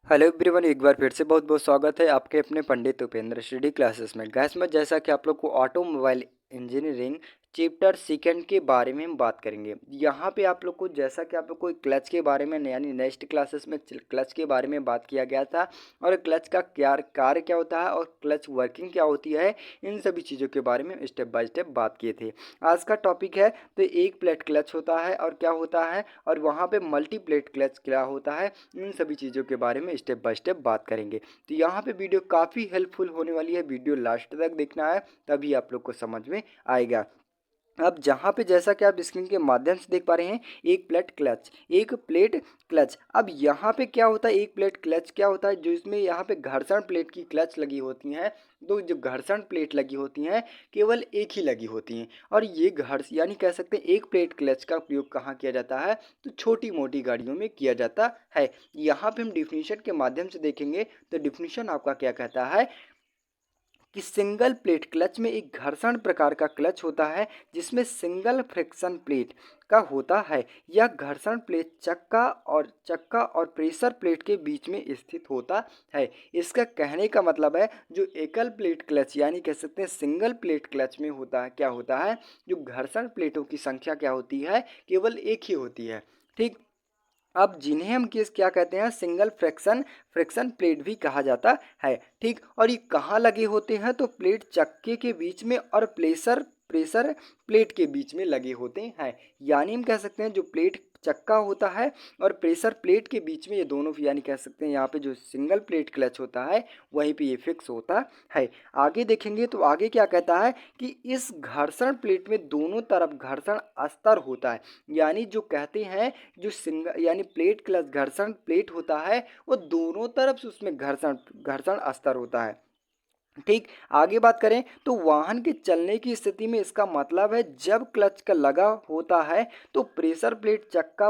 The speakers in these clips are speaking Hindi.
हेलो एवरीवन, एक बार फिर से बहुत बहुत स्वागत है आपके अपने पंडित उपेंद्र स्टडी क्लासेस में। गैस में जैसा कि आप लोग को ऑटोमोबाइल इंजीनियरिंग चैप्टर सेकंड के बारे में हम बात करेंगे। यहाँ पे आप लोग को जैसा कि आप लोग को क्लच के बारे में यानी नेक्स्ट क्लासेस में क्लच के बारे में बात किया गया था और क्लच का क्या कार्य क्या होता है और क्लच वर्किंग क्या होती है, इन सभी चीज़ों के बारे में स्टेप बाय स्टेप बात किए थे। आज का टॉपिक है तो एक प्लेट क्लच होता है और क्या होता है और वहाँ पे मल्टी प्लेट क्लच क्या होता है, इन सभी चीज़ों के बारे में स्टेप बाय स्टेप बात करेंगे। तो यहाँ पे वीडियो काफ़ी हेल्पफुल होने वाली है, वीडियो लास्ट तक देखना है तभी आप लोग को समझ में आएगा। अब जहाँ पे जैसा कि आप स्क्रीन के माध्यम से देख पा रहे हैं, एक प्लेट क्लच। अब यहाँ पे क्या होता है, एक प्लेट क्लच क्या होता है, जो इसमें यहाँ पे घर्षण प्लेट की क्लच लगी होती हैं। तो जो घर्षण प्लेट लगी होती हैं केवल एक ही लगी होती हैं और ये यानी कह सकते हैं एक प्लेट क्लच का उपयोग कहाँ किया जाता है, तो छोटी मोटी गाड़ियों में किया जाता है। यहाँ पे हम डिफिनीशन के माध्यम से देखेंगे तो डिफिनीशन आपका क्या कहता है कि सिंगल प्लेट क्लच में एक घर्षण प्रकार का क्लच होता है जिसमें सिंगल फ्रिक्शन प्लेट का होता है। यह घर्षण प्लेट चक्का और प्रेशर प्लेट के बीच में स्थित होता है। इसका कहने का मतलब है जो एकल प्लेट क्लच यानी कह सकते हैं सिंगल प्लेट क्लच में होता है क्या होता है, जो घर्षण प्लेटों की संख्या क्या होती है, केवल एक ही होती है। ठीक। अब जिन्हें हम किस क्या कहते हैं, सिंगल फ्रिक्शन प्लेट भी कहा जाता है। ठीक। और ये कहाँ लगे होते हैं, तो प्लेट चक्के के बीच में और प्रेशर प्लेट के बीच में लगे होते हैं। यानी हम कह सकते हैं जो प्लेट चक्का होता है और प्रेशर प्लेट के बीच में ये दोनों यानी कह सकते हैं यहाँ पे जो सिंगल प्लेट क्लच होता है वहीं पे ये फिक्स होता है। आगे देखेंगे तो आगे क्या कहता है कि इस घर्षण प्लेट में दोनों तरफ घर्षण अस्तर होता है। यानी जो कहते हैं जो सिंगल यानी प्लेट क्लच घर्षण प्लेट होता है वो दोनों तरफ से उसमें घर्षण घर्षण अस्तर होता है। ठीक। आगे बात करें तो वाहन के चलने की स्थिति में इसका मतलब है जब क्लच का लगा होता है तो प्रेशर प्लेट चक्का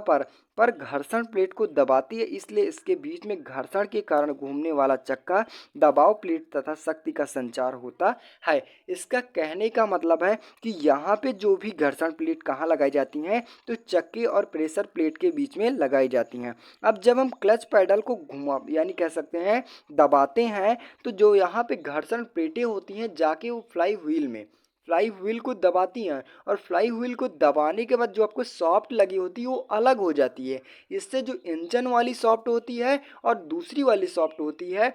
पर घर्षण प्लेट को दबाती है, इसलिए इसके बीच में घर्षण के कारण घूमने वाला चक्का दबाव प्लेट तथा शक्ति का संचार होता है। इसका कहने का मतलब है कि यहाँ पे जो भी घर्षण प्लेट कहाँ लगाई जाती हैं, तो चक्के और प्रेशर प्लेट के बीच में लगाई जाती हैं। अब जब हम क्लच पैडल को घुमा यानी कह सकते हैं दबाते हैं, तो जो यहाँ पे घर्षण प्लेटें होती हैं जाके वो फ्लाई व्हील को दबाती हैं और फ्लाई व्हील को दबाने के बाद जो आपको सॉफ्ट लगी होती है वो अलग हो जाती है। इससे जो इंजन वाली सॉफ्ट होती है और दूसरी वाली सॉफ्ट होती है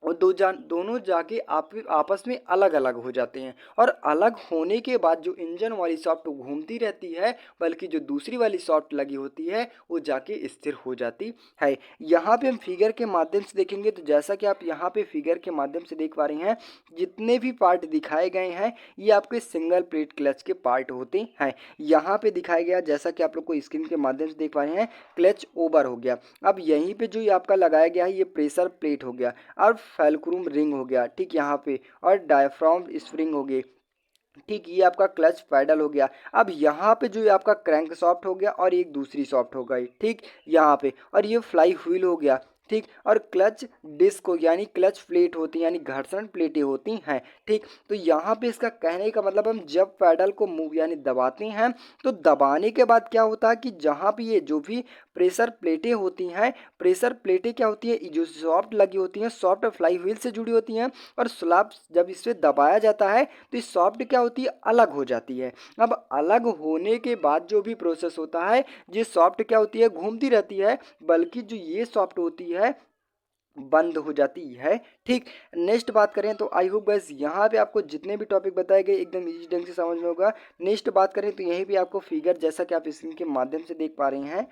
और दोनों जाके आपस में अलग अलग हो जाते हैं और अलग होने के बाद जो इंजन वाली सॉफ्ट घूमती रहती है, बल्कि जो दूसरी वाली सॉफ्ट लगी होती है वो जाके स्थिर हो जाती है। यहाँ पे हम फिगर के माध्यम से देखेंगे तो जैसा कि आप यहाँ पे फिगर के माध्यम से देख पा रहे हैं, जितने भी पार्ट दिखाए गए हैं ये आपके सिंगल प्लेट क्लच के पार्ट होते हैं। यहाँ पे दिखाया गया जैसा कि आप लोग को स्क्रीन के माध्यम से देख पा रहे हैं, क्लच ओवर हो गया। अब यहीं पे जो ये आपका लगाया गया है ये प्रेशर प्लेट हो गया और फेल्क्रुम रिंग हो गया। ठीक। यहाँ पे और डायफ्राम स्प्रिंग हो गई। ठीक। ये आपका क्लच पैडल हो गया। अब यहाँ पे जो ये आपका क्रैंक सॉफ्ट हो गया और एक दूसरी सॉफ्ट हो गई। ठीक। यहाँ पे और ये फ्लाई व्हील हो गया। ठीक। और क्लच डिस्क हो यानी क्लच प्लेट होती है यानी घर्षण प्लेटें होती हैं। ठीक। तो यहाँ पे इसका कहने का मतलब हम जब पैडल को मूव यानी दबाते हैं तो दबाने के बाद क्या होता है कि जहाँ पे ये जो भी प्रेशर प्लेटें होती हैं, प्रेशर प्लेटें क्या होती है जो सॉफ्ट लगी होती हैं, सॉफ्ट फ्लाई व्हील से जुड़ी होती हैं और स्लैब जब इसे दबाया जाता है तो ये सॉफ्ट क्या होती है, अलग हो जाती है। अब अलग होने के बाद जो भी प्रोसेस होता है, ये सॉफ्ट क्या होती है, घूमती रहती है, बल्कि जो ये सॉफ्ट होती है बंद हो जाती है। ठीक। नेक्स्ट बात करें तो आई होप बस यहाँ पे आपको जितने भी टॉपिक बताए गए एकदम इजी ढंग से समझ में होगा। नेक्स्ट बात करें तो यहीं भी आपको फिगर जैसा कि आप स्क्रीन के माध्यम से देख पा रहे हैं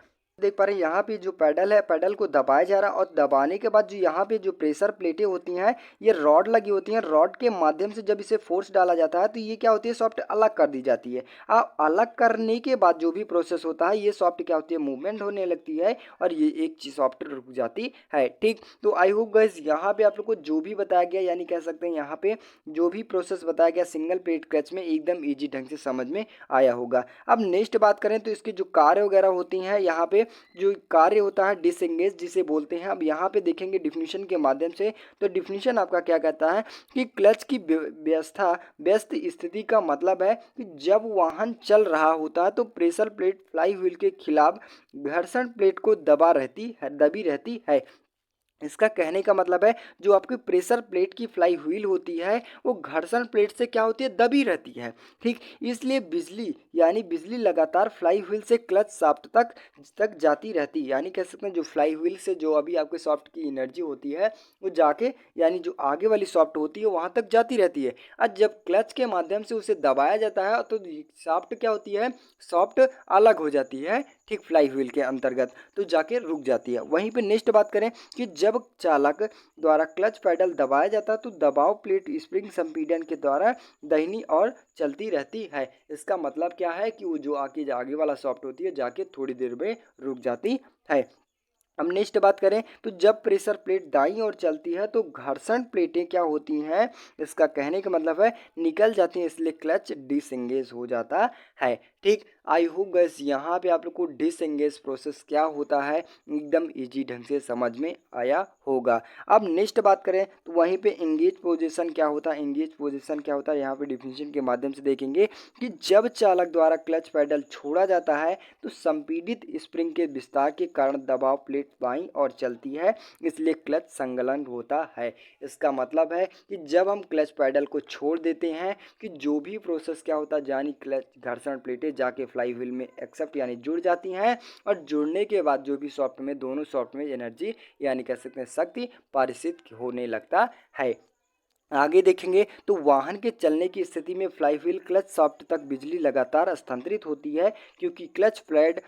यहाँ पे जो पैडल है, पैडल को दबाया जा रहा है और दबाने के बाद जो यहाँ पे जो प्रेशर प्लेटें होती हैं ये रॉड लगी होती हैं, रॉड के माध्यम से जब इसे फोर्स डाला जाता है तो ये क्या होती है, सॉफ्ट अलग कर दी जाती है। अब अलग करने के बाद जो भी प्रोसेस होता है ये सॉफ्ट क्या होती है, मूवमेंट होने लगती है और ये एक चीज सॉफ्ट रुक जाती है। ठीक। तो आई होप गाइस यहाँ पे आप लोग को जो भी बताया गया यानी कह सकते हैं यहाँ पे जो भी प्रोसेस बताया गया सिंगल प्लेट क्लच में एकदम ईजी ढंग से समझ में आया होगा। अब नेक्स्ट बात करें तो इसकी जो कार्य वगैरह होती हैं, यहाँ पे जो कार्य होता है डिसएंगेज जिसे बोलते हैं। अब यहाँ पे देखेंगे डिफिनीशन के माध्यम से, तो डिफिनीशन आपका क्या कहता है कि क्लच की व्यस्त स्थिति का मतलब है कि जब वाहन चल रहा होता है तो प्रेशर प्लेट फ्लाई व्हील के खिलाफ घर्षण प्लेट को दबी रहती है। इसका कहने का मतलब है जो आपकी प्रेशर प्लेट की फ्लाई व्हील होती है वो घर्षण प्लेट से क्या होती है, दबी रहती है। ठीक, इसलिए बिजली यानी बिजली लगातार फ्लाई व्हील से क्लच शाफ्ट तक तक जाती रहती है। यानी कह सकते हैं जो फ्लाई व्हील से जो अभी आपके सॉफ्ट की एनर्जी होती है वो जाके यानी जो आगे वाली सॉफ्ट होती है वहां तक जाती रहती है। आज जब क्लच के माध्यम से उसे दबाया जाता है तो सॉफ्ट क्या होती है, सॉफ्ट अलग हो जाती है। ठीक, फ्लाई व्हील के अंतर्गत तो जाके रुक जाती है। वहीं पे नेक्स्ट बात करें कि जब चालक द्वारा क्लच पैडल दबाया जाता है तो दबाव प्लेट स्प्रिंग संपीड़न के द्वारा दाहिनी ओर चलती रहती है। इसका मतलब क्या है कि वो जो आगे आगे वाला सॉफ्ट होती है जाके थोड़ी देर में रुक जाती है। अब नेक्स्ट बात करें तो जब प्रेशर प्लेट दाईं ओर चलती है तो घर्षण प्लेटें क्या होती हैं, इसका कहने का मतलब है निकल जाती हैं, इसलिए क्लच डिसएंगेज हो जाता है। ठीक, आई होप गैस यहाँ पे आप लोग को डिसएंगेज प्रोसेस क्या होता है एकदम इजी ढंग से समझ में आया होगा। अब नेक्स्ट बात करें तो वहीं पे एंगेज पोजीशन क्या होता है, एंगेज पोजीशन क्या होता है यहाँ पे डिफिनेशन के माध्यम से देखेंगे कि जब चालक द्वारा क्लच पैडल छोड़ा जाता है तो संपीड़ित स्प्रिंग के विस्तार के कारण दबाव प्लेट बाईं ओर चलती है, इसलिए क्लच संलग्न होता है। इसका मतलब है कि जब हम क्लच पैडल को छोड़ देते हैं कि जो भी प्रोसेस क्या होता है यानी क्लच घर्षण प्लेटें जाके फ्लाई व्हील में एक्सेप्ट यानी जुड़ जाती हैं और जुड़ने के बाद जो भी सॉफ्ट में दोनों सॉफ्ट में एनर्जी यानी कह सकते हैं शक्ति पारित होने लगता है। आगे देखेंगे तो वाहन के चलने की स्थिति में फ्लाई व्हील क्लच शाफ्ट तक बिजली लगातार स्थानांतरित होती है क्योंकि क्लच प्लेट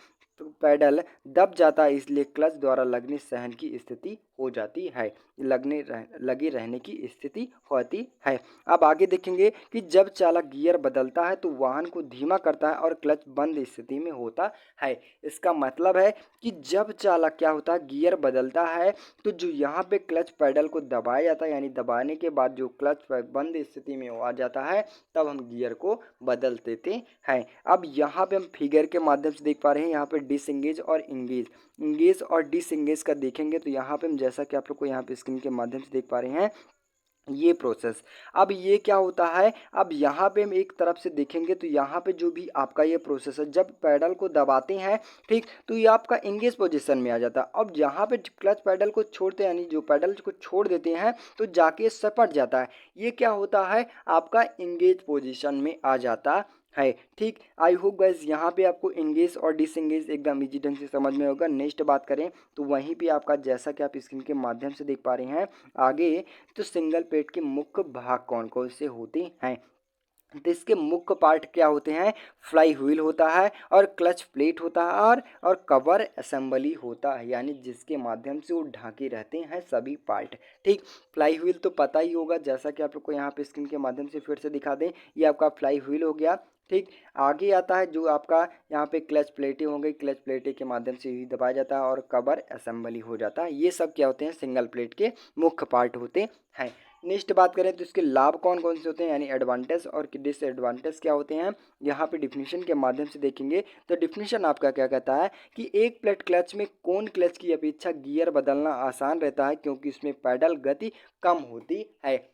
पैडल दब जाता है, इसलिए क्लच द्वारा लगने सहन की स्थिति हो जाती है, लगे रहने की स्थिति होती है। अब आगे देखेंगे कि जब चालक गियर बदलता है तो वाहन को धीमा करता है और क्लच बंद स्थिति में होता है। इसका मतलब है कि जब चालक क्या होता है गियर बदलता है तो जो यहाँ पे क्लच पैडल को दबाया जाता है यानी दबाने के बाद जो क्लच बंद स्थिति में आ जाता है तब हम गियर को बदल देते हैं। अब यहाँ पे हम फिगर के माध्यम से देख पा रहे हैं यहाँ पे डिसएंगेज और इंगेज और डिसएंगेज का देखेंगे तो यहाँ पे हम जैसा कि आप लोग को यहाँ पे स्क्रीन के माध्यम से देख पा रहे हैं ये प्रोसेस। अब ये क्या होता है, अब यहाँ पे हम एक तरफ से देखेंगे तो यहाँ पे जो भी आपका ये प्रोसेस है जब पैडल को दबाते हैं ठीक तो ये आपका एंगेज पोजीशन में आ जाता है। अब यहाँ पे क्लच पैडल को छोड़ते हैं यानी जो पैडल को छोड़ देते हैं तो जाके सपट जाता है, ये क्या होता है आपका एंगेज पोजीशन में आ जाता है। ठीक, आई होप गाइस यहाँ पे आपको एंगेज और डिसएंगेज एकदम इजी ढंग से समझ में होगा। नेक्स्ट बात करें तो वहीं पे आपका जैसा कि आप स्क्रीन के माध्यम से देख पा रहे हैं आगे तो सिंगल प्लेट के मुख्य भाग कौन कौन से होते हैं, तो इसके मुख्य पार्ट क्या होते हैं, फ्लाई व्हील होता है और क्लच प्लेट होता है और कवर असेंबली होता है यानी जिसके माध्यम से वो ढांके रहते हैं सभी पार्ट। ठीक, फ्लाई व्हील तो पता ही होगा जैसा कि आप लोग को यहाँ पे स्क्रीन के माध्यम से फिर से दिखा दें, ये आपका फ्लाई व्हील हो गया। ठीक, आगे आता है जो आपका यहाँ पे क्लच प्लेटें हो गई, क्लच प्लेटें के माध्यम से ही दबाया जाता है और कवर असेंबली हो जाता है। ये सब क्या होते हैं सिंगल प्लेट के मुख्य पार्ट होते हैं। नेक्स्ट बात करें तो इसके लाभ कौन कौन से होते हैं यानी एडवांटेज और डिसएडवांटेज क्या होते हैं, यहाँ पे डिफिनीशन के माध्यम से देखेंगे तो डिफिनीशन आपका क्या कहता है कि एक प्लेट क्लच में कौन क्लच की अपेक्षा गियर बदलना आसान रहता है क्योंकि इसमें पैडल गति कम होती है।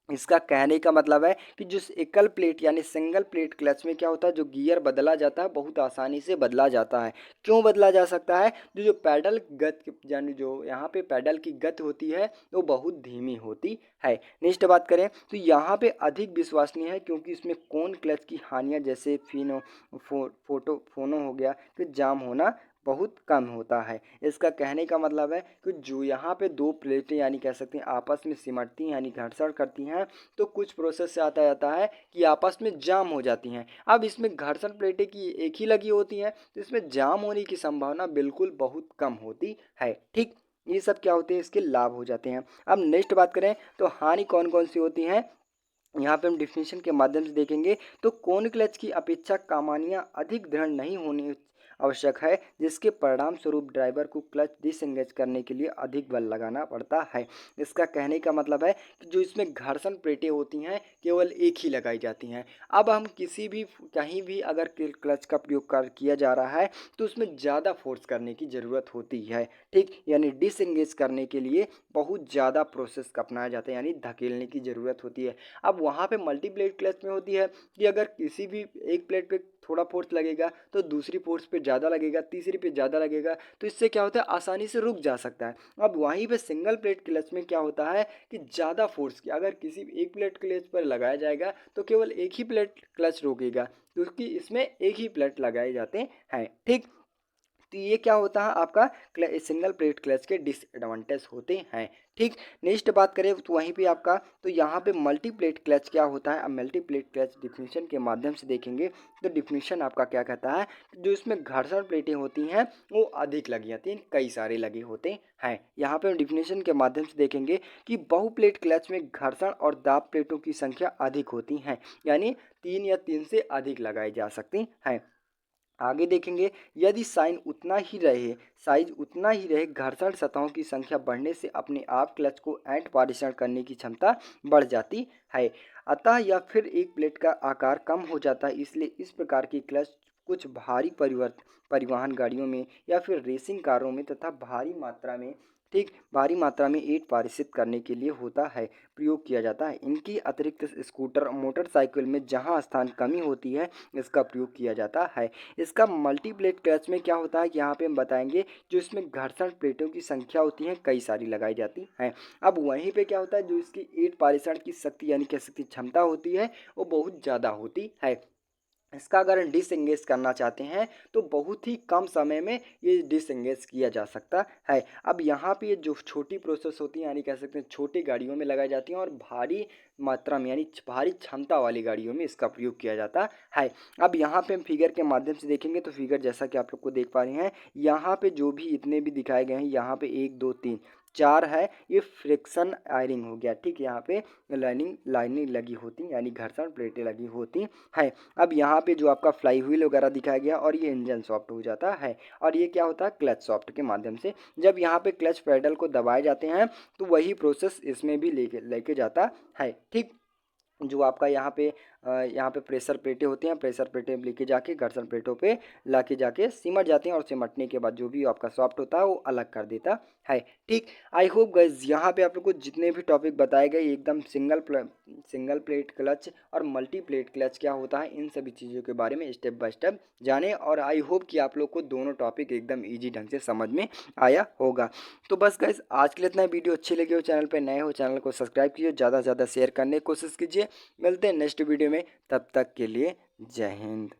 इसका कहने का मतलब है कि जो एकल प्लेट यानी सिंगल प्लेट क्लच में क्या होता है जो गियर बदला जाता है बहुत आसानी से बदला जाता है। क्यों बदला जा सकता है, जो पैडल गति यानी जो यहाँ पे पैडल की गति होती है वो बहुत धीमी होती है। नेक्स्ट बात करें तो यहाँ पे अधिक विश्वसनीय है क्योंकि इसमें कौन क्लच की हानियाँ जैसे फोनो हो गया कि जाम होना बहुत कम होता है। इसका कहने का मतलब है कि जो यहाँ पे दो प्लेटें यानी कह सकते हैं आपस में सिमटती हैं यानी घर्षण करती हैं तो कुछ प्रोसेस से आता जाता है कि आपस में जाम हो जाती हैं। अब इसमें घर्षण प्लेटें की एक ही लगी होती हैं तो इसमें जाम होने की संभावना बिल्कुल बहुत कम होती है। ठीक, ये सब क्या होते हैं इसके लाभ हो जाते हैं। अब नेक्स्ट बात करें तो हानि कौन कौन सी होती हैं, यहाँ पे हम डिफिनेशन के माध्यम से देखेंगे तो कोन क्लच की अपेक्षा कमानियाँ अधिक दृढ़ नहीं होनी आवश्यक है जिसके परिणाम स्वरूप ड्राइवर को क्लच डिसएंगेज करने के लिए अधिक बल लगाना पड़ता है। इसका कहने का मतलब है कि जो इसमें घर्षण प्लेटें होती हैं केवल एक ही लगाई जाती हैं। अब हम किसी भी कहीं भी अगर क्लच का प्रयोग कर किया जा रहा है तो उसमें ज़्यादा फोर्स करने की ज़रूरत होती है। ठीक, यानी डिसएंगेज करने के लिए बहुत ज़्यादा प्रोसेस अपनाया जाता है यानी धकेलने की ज़रूरत होती है। अब वहाँ पे मल्टी प्लेट क्लच में होती है कि अगर किसी भी एक प्लेट पे थोड़ा फोर्स लगेगा तो दूसरी फोर्स पे ज़्यादा लगेगा, तीसरी पे ज़्यादा लगेगा, तो इससे क्या होता है आसानी से रुक जा सकता है। अब वहीं पे सिंगल प्लेट क्लच में क्या होता है कि ज़्यादा फोर्स की अगर किसी एक प्लेट क्लच पर लगाया जाएगा तो केवल एक ही प्लेट क्लच रोकेगा, क्योंकि इसमें एक ही प्लेट लगाए जाते हैं। ठीक, तो ये क्या होता है आपका सिंगल प्लेट क्लच के डिसएडवांटेज होते हैं। ठीक, नेक्स्ट बात करें तो वहीं पे आपका तो यहाँ पे मल्टी प्लेट क्लच क्या होता है। अब मल्टी प्लेट क्लच डिफिनीशन के माध्यम से देखेंगे तो डिफिनीशन आपका क्या कहता है, जो इसमें घर्षण प्लेटें होती हैं वो अधिक लगी जाती हैं, कई सारे लगे होते हैं। यहाँ पे डिफिनीशन के माध्यम से देखेंगे कि बहु प्लेट क्लच में घर्षण और दाब प्लेटों की संख्या अधिक होती हैं, यानी 3 से अधिक लगाई जा सकती हैं। आगे देखेंगे यदि साइज उतना ही रहे, घर्षण सतहों की संख्या बढ़ने से अपने आप क्लच को ऐंठ पारेषण करने की क्षमता बढ़ जाती है। अतः या फिर एक प्लेट का आकार कम हो जाता है, इसलिए इस प्रकार की क्लच कुछ भारी परिवहन गाड़ियों में या फिर रेसिंग कारों में तथा भारी मात्रा में ईंट पारिषित करने के लिए होता है प्रयोग किया जाता है। इनकी अतिरिक्त स्कूटर मोटरसाइकिल में जहां स्थान कमी होती है इसका प्रयोग किया जाता है। इसका मल्टीप्लेट क्लच में क्या होता है कि यहाँ पे हम बताएंगे जो इसमें घर्षण प्लेटों की संख्या होती है कई सारी लगाई जाती हैं। अब वहीं पे क्या होता है जो इसकी ईंट पारिषण की शक्ति यानी कह सकते क्षमता होती है वो बहुत ज़्यादा होती है। इसका अगर डिसएंगेज करना चाहते हैं तो बहुत ही कम समय में ये डिसएंगेज किया जा सकता है। अब यहाँ पे ये जो छोटी प्रोसेस होती है यानी कह सकते हैं छोटी गाड़ियों में लगाई जाती हैं और भारी मात्रा में यानी भारी क्षमता वाली गाड़ियों में इसका प्रयोग किया जाता है। अब यहाँ पे हम फिगर के माध्यम से देखेंगे तो फिगर जैसा कि आप लोग को देख पा रहे हैं, यहाँ पे जो भी इतने भी दिखाए गए हैं, यहाँ पे 1 2 3 4 है, ये फ्रिक्शन आयरिंग हो गया। ठीक, यहाँ पे लाइनिंग लगी होती यानी घर्षण प्लेटें लगी होती हैं। अब यहाँ पे जो आपका फ्लाई व्हील वगैरह दिखाया गया और ये इंजन सॉफ्ट हो जाता है और ये क्या होता है क्लच सॉफ्ट के माध्यम से जब यहाँ पे क्लच पैडल को दबाए जाते हैं तो वही प्रोसेस इसमें भी लेके जाता है। ठीक, जो आपका यहाँ पे प्रेशर प्लेटें होती हैं, प्रेशर प्लेटें लेके जाके घर्षण प्लेटों पे लाके जाके सिमट जाती हैं और सिमटने के बाद जो भी आपका सॉफ्ट होता है वो अलग कर देता है। ठीक, आई होप गाइस यहाँ पे आप लोग को जितने भी टॉपिक बताए गए एकदम सिंगल प्लेट क्लच और मल्टी प्लेट क्लच क्या होता है इन सभी चीज़ों के बारे में स्टेप बाय स्टेप जाने, और आई होप कि आप लोग को दोनों टॉपिक एकदम ईजी ढंग से समझ में आया होगा। तो बस गाइस आज के लिए इतना, वीडियो अच्छी लगी हो चैनल पर नए हो चैनल को सब्सक्राइब कीजिए, ज़्यादा से ज़्यादा शेयर करने की कोशिश कीजिए। मिलते हैं नेक्स्ट वीडियो में, तब तक के लिए जय हिंद।